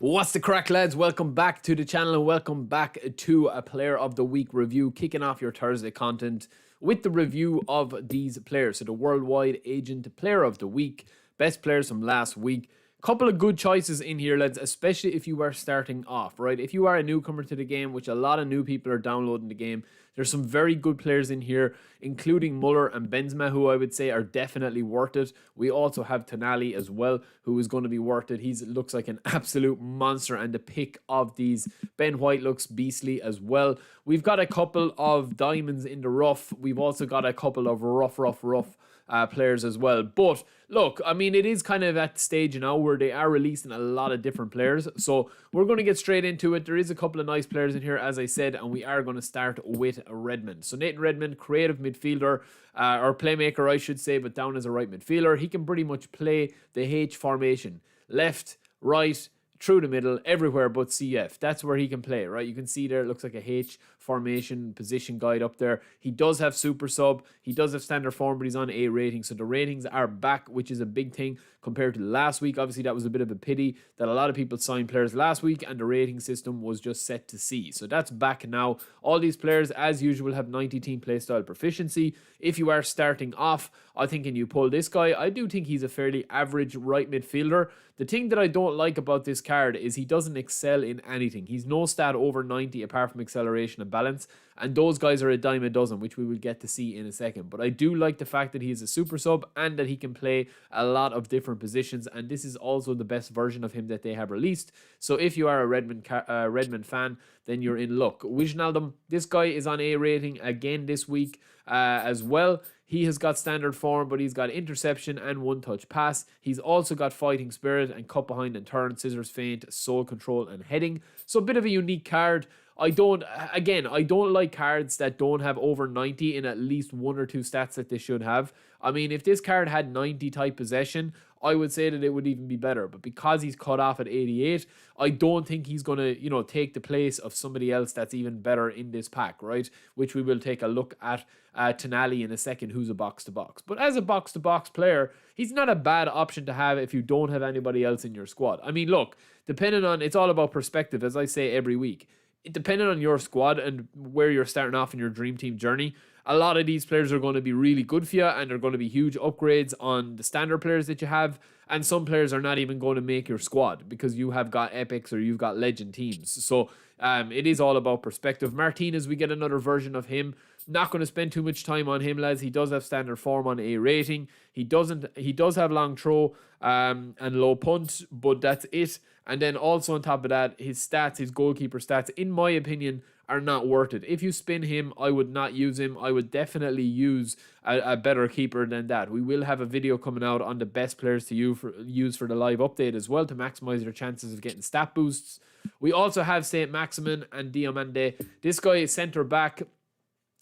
What's the crack, lads? Welcome back to the channel and welcome back to a Player of the Week review, kicking off your Thursday content with the review of these players. So the Worldwide Agent Player of the Week, best players from last week. Couple of good choices in here, lads, especially if you are starting off, right? If you are a newcomer to the game, which a lot of new people are downloading the game, there's some very good players in here, including Muller and Benzema, who I would say are definitely worth it. We also have TONALI as well, who is going to be worth it. He looks like an absolute monster, and the pick of these. Ben White looks beastly as well. We've got a couple of diamonds in the rough. We've also got a couple of rough players as well. But look, I mean, it is kind of at the stage now where they are releasing a lot of different players. So we're going to get straight into it. There is a couple of nice players in here, as I said, and we are going to start with Redmond. So Nathan Redmond, creative midfielder, or playmaker, I should say, but down as a right midfielder. He can pretty much play the H formation. Left, right, through the middle, everywhere but CF. That's where he can play, right? You can see there, it looks like a H formation position guide up there. He does have super sub. He does have standard form, but he's on A rating. So the ratings are back, which is a big thing compared to last week. Obviously, that was a bit of a pity that a lot of people signed players last week and the rating system was just set to C. So that's back now. All these players, as usual, have 90 team playstyle proficiency. If you are starting off, I think, and you pull this guy, I do think he's a fairly average right midfielder. The thing that I don't like about this card is he doesn't excel in anything. He's no stat over 90 apart from acceleration and balance, and those guys are a dime a dozen, which we will get to see in a second. But I do like the fact that he is a super sub and that he can play a lot of different positions, and this is also the best version of him that they have released. So if you are a Redmond fan, then you're in luck. Wijnaldum, this guy is on A rating again this week as well. He has got standard form, but he's got interception and one-touch pass. He's also got fighting spirit and cut behind and turn, scissors feint, soul control and heading. So a bit of a unique card. I don't like cards that don't have over 90 in at least one or two stats that they should have. I mean, if this card had 90 type possession, I would say that it would even be better. But because he's cut off at 88, I don't think he's going to, take the place of somebody else that's even better in this pack, right? Which we will take a look at TONALI in a second, who's a box-to-box. But as a box-to-box player, he's not a bad option to have if you don't have anybody else in your squad. I mean, look, it's all about perspective, as I say every week. Depending on your squad and where you're starting off in your dream team journey, a lot of these players are going to be really good for you and they're going to be huge upgrades on the standard players that you have. And some players are not even going to make your squad because you have got epics or you've got legend teams. So it is all about perspective. Martinez, we get another version of him. Not going to spend too much time on him, lads. He does have standard form on A rating. He does have long throw and low punt, but that's it. And then also on top of that, his stats, his goalkeeper stats, in my opinion, are not worth it. If you spin him, I would not use him. I would definitely use a better keeper than that. We will have a video coming out on the best players to use for the live update as well to maximize your chances of getting stat boosts. We also have Saint Maximin and Diomande. This guy is centre back.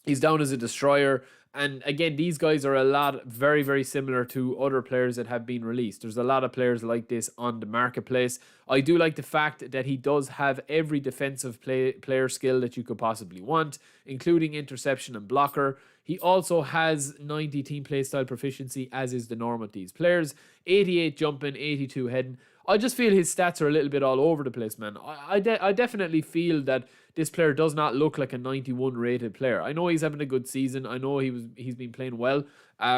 He's down as a destroyer. And again, these guys are very, very similar to other players that have been released. There's a lot of players like this on the marketplace. I do like the fact that he does have every defensive player skill that you could possibly want, including interception and blocker. He also has 90 team playstyle proficiency, as is the norm with these players. 88 jumping, 82 heading. I just feel his stats are a little bit all over the place, man. I definitely feel that this player does not look like a 91 rated player. I know he's having a good season. I know he's been playing well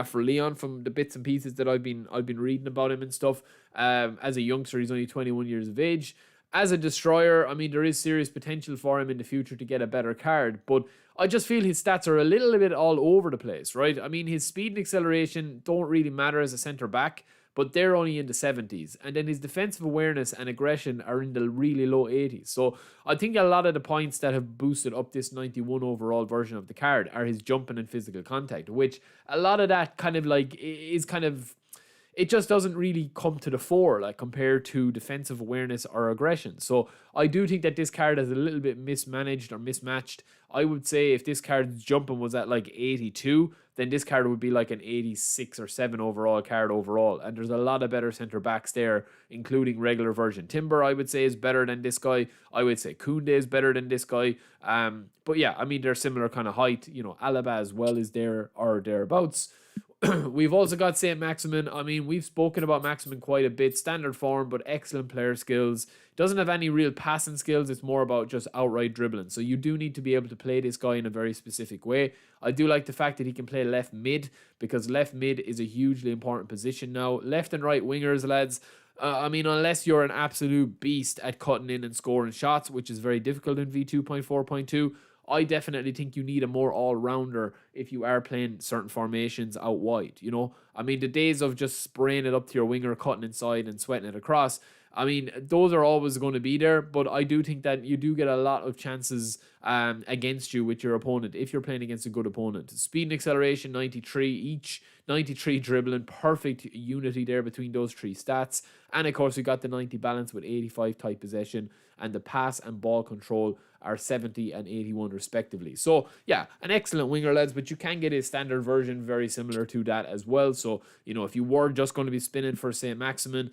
for Leon from the bits and pieces that I've been reading about him and stuff. As a youngster, he's only 21 years of age. As a destroyer, I mean, there is serious potential for him in the future to get a better card, but I just feel his stats are a little bit all over the place, right? I mean, his speed and acceleration don't really matter as a centre back, but they're only in the 70s. And then his defensive awareness and aggression are in the really low 80s. So I think a lot of the points that have boosted up this 91 overall version of the card are his jumping and physical contact, which a lot of that it just doesn't really come to the fore, like, compared to defensive awareness or aggression. So I do think that this card is a little bit mismanaged or mismatched. I would say if this card's jumping was at like 82, then this card would be like an 86 or 7 overall card overall. And there's a lot of better centre backs there, including regular version. Timber, I would say, is better than this guy. I would say Koundé is better than this guy. But yeah, I mean, they're similar kind of height. Alaba as well is there or thereabouts. We've also got St. Maximin. I mean, we've spoken about Maximin quite a bit. Standard form, but excellent player skills. Doesn't have any real passing skills. It's more about just outright dribbling. So you do need to be able to play this guy in a very specific way. I do like the fact that he can play left mid, because left mid is a hugely important position now. Left and right wingers, lads. I mean, unless you're an absolute beast at cutting in and scoring shots, which is very difficult in V2.4.2, I definitely think you need a more all-rounder if you are playing certain formations out wide, you know? I mean, the days of just spraying it up to your winger, cutting inside and sweating it across, I mean, those are always going to be there, but I do think that you do get a lot of chances against you with your opponent if you're playing against a good opponent. Speed and acceleration, 93 each, 93 dribbling, perfect unity there between those three stats. And of course, we got the 90 balance with 85 tight possession, and the pass and ball control are 70 and 81 respectively. So yeah, an excellent winger, lads, but you can get a standard version very similar to that as well. So, you know, if you were just going to be spinning for St. Maximin,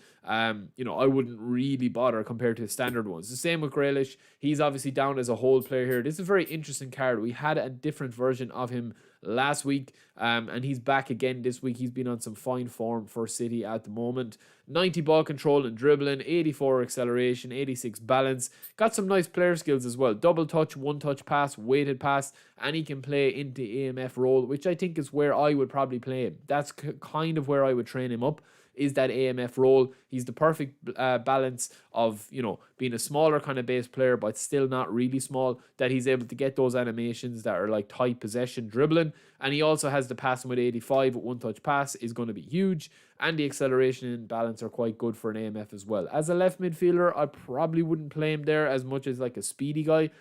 you know, I wouldn't really bother compared to the standard ones. The same with Grealish. He's obviously down as a whole player here. This is a very interesting card. We had a different version of him last week, and he's back again this week. He's been on some fine form for City at the moment. 90 ball control and dribbling, 84 acceleration, 86 balance. Got some nice player skills as well. Double touch, one touch pass, weighted pass, and he can play into AMF role, which I think is where I would probably play him. That's kind of where I would train him up, is that AMF role. He's the perfect balance of, you know, being a smaller kind of base player, but still not really small, that he's able to get those animations that are like tight possession dribbling. And he also has the passing with 85 with one touch pass is going to be huge. And the acceleration and balance are quite good for an AMF as well. As a left midfielder, I probably wouldn't play him there as much as like a speedy guy,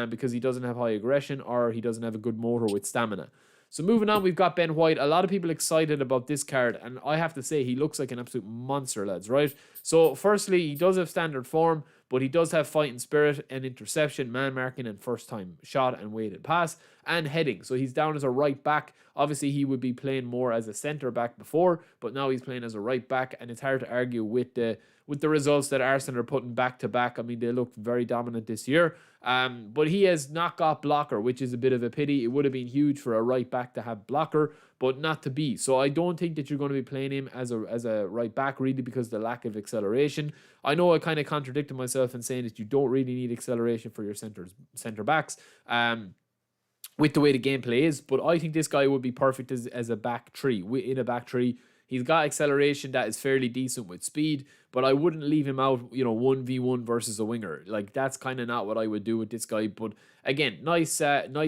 because he doesn't have high aggression or he doesn't have a good motor with stamina. So moving on, we've got Ben White. A lot of people excited about this card, and I have to say he looks like an absolute monster, lads, right? So firstly, he does have standard form, but he does have fighting spirit and interception, man marking and first time shot and weighted pass and heading. So he's down as a right back. Obviously, he would be playing more as a centre back before, but now he's playing as a right back, and it's hard to argue with the results that Arsenal are putting back to back. I mean, they look very dominant this year. But he has not got blocker, which is a bit of a pity. It would have been huge for a right back to have blocker, but not to be. So I don't think that you're going to be playing him as a right back, really, because of the lack of acceleration. I know I kind of contradicted myself in saying that you don't really need acceleration for your centre backs. With the way the gameplay is, but I think this guy would be perfect as a back three. In a back three, he's got acceleration that is fairly decent with speed, but I wouldn't leave him out, you know, 1v1 versus a winger. Like, that's kind of not what I would do with this guy. But again, nice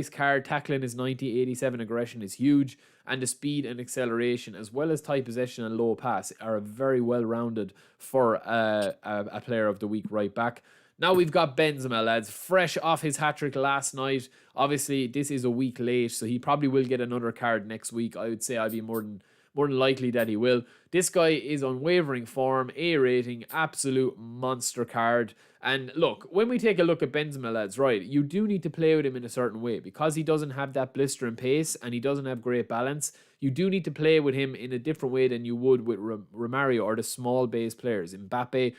card. Tackling is 90, 87 aggression is huge, and the speed and acceleration, as well as tight possession and low pass, are very well rounded for a player of the week right back. Now we've got Benzema, lads, fresh off his hat-trick last night. Obviously, this is a week late, so he probably will get another card next week. I would say I'd be more than likely that he will. This guy is unwavering form, A rating, absolute monster card. And look, when we take a look at Benzema, lads, right, you do need to play with him in a certain way, because he doesn't have that blistering pace and he doesn't have great balance. You do need to play with him in a different way than you would with Romario or the small base players. Mbappe,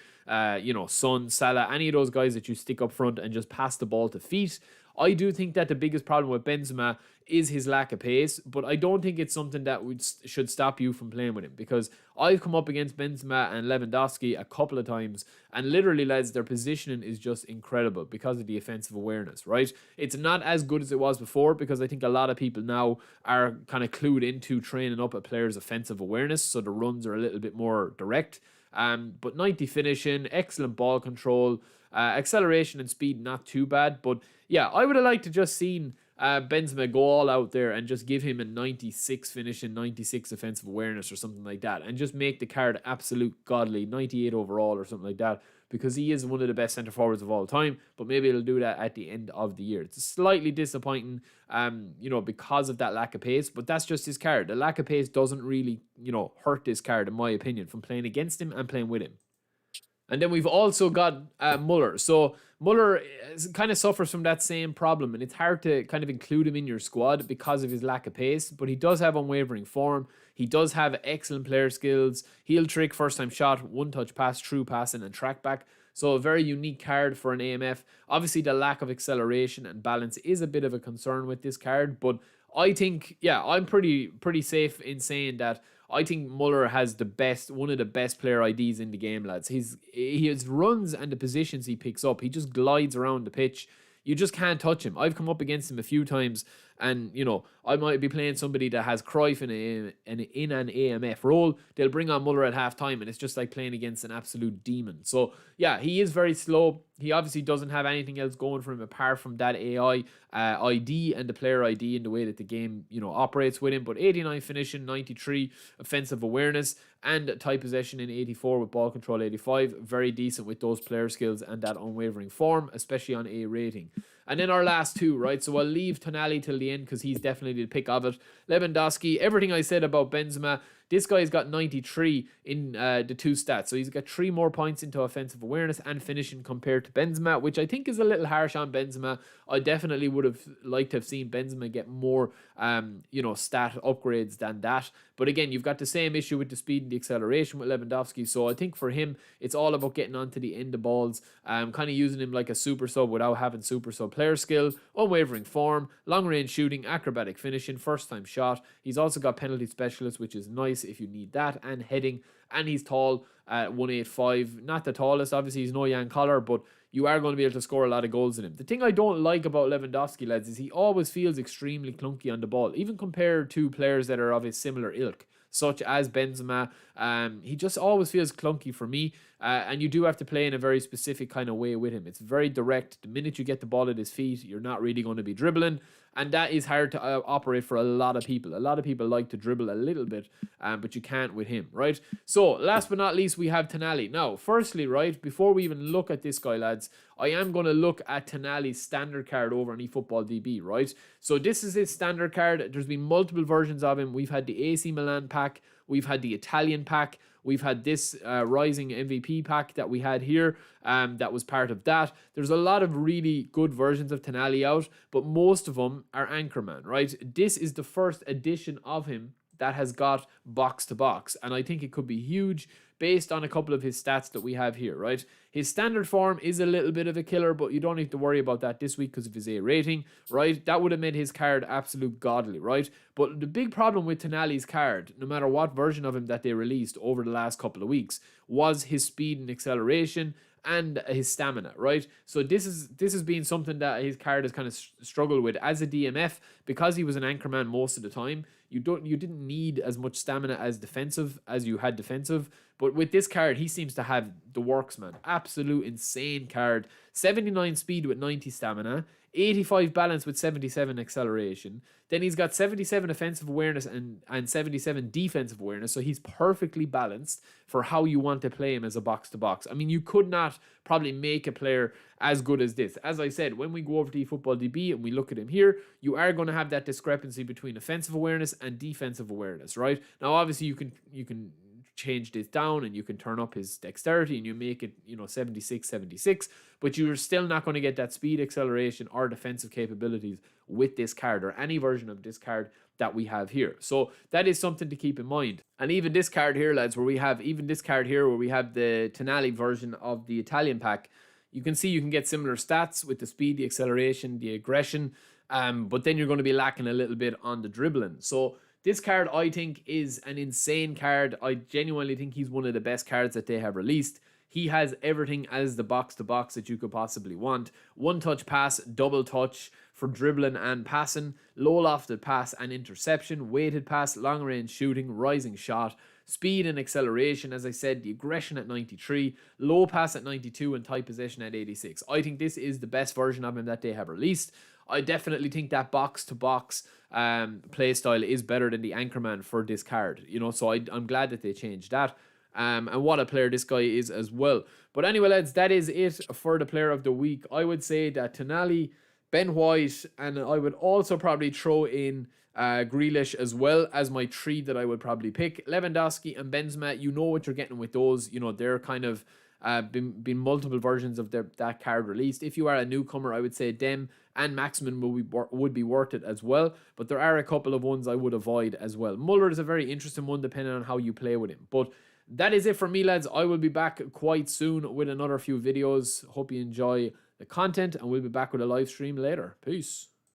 you know, Son, Salah, any of those guys that you stick up front and just pass the ball to feet. I do think that the biggest problem with Benzema is his lack of pace, but I don't think it's something that should stop you from playing with him, because I've come up against Benzema and Lewandowski a couple of times, and literally, lads, their positioning is just incredible because of the offensive awareness, right? It's not as good as it was before, because I think a lot of people now are kind of clued into training up a player's offensive awareness, so the runs are a little bit more direct. But 90 finishing, excellent ball control, acceleration and speed, not too bad. But yeah, I would have liked to just seen Benzema go all out there and just give him a 96 finishing, 96 offensive awareness or something like that, and just make the card absolute godly, 98 overall or something like that, because he is one of the best centre forwards of all time. But maybe it'll do that at the end of the year. It's slightly disappointing, you know, because of that lack of pace, but that's just his card. The lack of pace doesn't really, you know, hurt this card, in my opinion, from playing against him and playing with him. And then we've also got Muller. So Muller kind of suffers from that same problem, and it's hard to kind of include him in your squad because of his lack of pace, but he does have unwavering form. He does have excellent player skills, heel trick, first time shot, one touch pass, true passing and track back. So a very unique card for an AMF. Obviously, the lack of acceleration and balance is a bit of a concern with this card, but I think, yeah, I'm pretty safe in saying that I think Muller has one of the best player IDs in the game, lads. His runs and the positions he picks up, he just glides around the pitch. You just can't touch him. I've come up against him a few times, and I might be playing somebody that has Cruyff in an AMF role. They'll bring on Muller at halftime, and it's just like playing against an absolute demon. So yeah, he is very slow. He obviously doesn't have anything else going for him apart from that AI ID and the player ID and the way that the game operates with him. But 89 finishing, 93 offensive awareness, and tight possession in 84 with ball control 85. Very decent with those player skills and that unwavering form, especially on A rating. And then our last two, right? So I'll leave Tonali till the end because he's definitely the pick of it. Lewandowski, everything I said about Benzema, this guy's got 93 in the two stats. So he's got 3 more points into offensive awareness and finishing compared to Benzema, which I think is a little harsh on Benzema. I definitely would have liked to have seen Benzema get more, stat upgrades than that. But again, you've got the same issue with the speed and the acceleration with Lewandowski. So I think for him, it's all about getting onto the end of balls, kind of using him like a super sub without having super sub player skill, unwavering form, long range shooting, acrobatic finishing, first time shot. He's also got penalty specialist, which is nice if you need that, and heading. And he's tall at 185. Not the tallest, obviously, he's no Jan Koller, but you are going to be able to score a lot of goals in him. The thing I don't like about Lewandowski, lads, is he always feels extremely clunky on the ball, even compared to players that are of a similar ilk, such as Benzema. He just always feels clunky for me, and you do have to play in a very specific kind of way with him. It's very direct. The minute you get the ball at his feet, you're not really going to be dribbling, and that is hard to operate for a lot of people. A lot of people like to dribble a little bit, but you can't with him, right? So, last but not least, we have Tonali. Now, firstly, right, before we even look at this guy, lads, I am going to look at Tonali's standard card over on eFootball DB, right? So, this is his standard card. There's been multiple versions of him. We've had the AC Milan pack. We've had the Italian pack. We've had this Rising MVP pack that we had here that was part of that. There's a lot of really good versions of Tonali out, but most of them are Anchorman, right? This is the first edition of him that has got box to box, and I think it could be huge based on a couple of his stats that we have here, right? His standard form is a little bit of a killer, but you don't need to worry about that this week because of his A rating, right? That would have made his card absolute godly, right? But the big problem with Tonali's card, no matter what version of him that they released over the last couple of weeks, was his speed and acceleration and his stamina, right? So this has been something that his card has kind of struggled with as a DMF, because he was an anchorman most of the time. You didn't need as much stamina as you had defensive, but with this card he seems to have the works, man. Absolute insane card. 79 speed with 90 stamina, 85 balance with 77 acceleration. Then he's got 77 offensive awareness and 77 defensive awareness. So he's perfectly balanced for how you want to play him as a box-to-box. I mean, you could not probably make a player as good as this. As I said, when we go over to eFootball DB and we look at him here, you are going to have that discrepancy between offensive awareness and defensive awareness, right? Now, obviously, you can change this down and you can turn up his dexterity and you make it 76, but you're still not going to get that speed, acceleration, or defensive capabilities with this card, or any version of this card that we have here. So that is something to keep in mind. And even this card here, lads, where we have the Tonali version of the Italian pack, you can see you can get similar stats with the speed, the acceleration, the aggression, but then you're going to be lacking a little bit on the dribbling. So this card, I think, is an insane card. I genuinely think he's one of the best cards that they have released. He has everything as the box-to-box that you could possibly want. One-touch pass, double touch for dribbling and passing, low-lofted pass and interception, weighted pass, long-range shooting, rising shot, speed and acceleration, as I said, the aggression at 93, low pass at 92, and tight possession at 86. I think this is the best version of him that they have released. I definitely think that box-to-box play style is better than the Anchorman for this card, so I'm glad that they changed that. And what a player this guy is as well. But anyway, lads, that is it for the player of the week. I would say that Tonali, Ben White, and I would also probably throw in Grealish as well as my 3 that I would probably pick. Lewandowski and Benzema, you know what you're getting with those. They're kind of been multiple versions of that card released. If you are a newcomer, I would say them and Maximin would be worth it as well. But there are a couple of ones I would avoid as well. Muller is a very interesting one depending on how you play with him. But that is it for me, lads. I will be back quite soon with another few videos. Hope you enjoy the content, and we'll be back with a live stream later. Peace.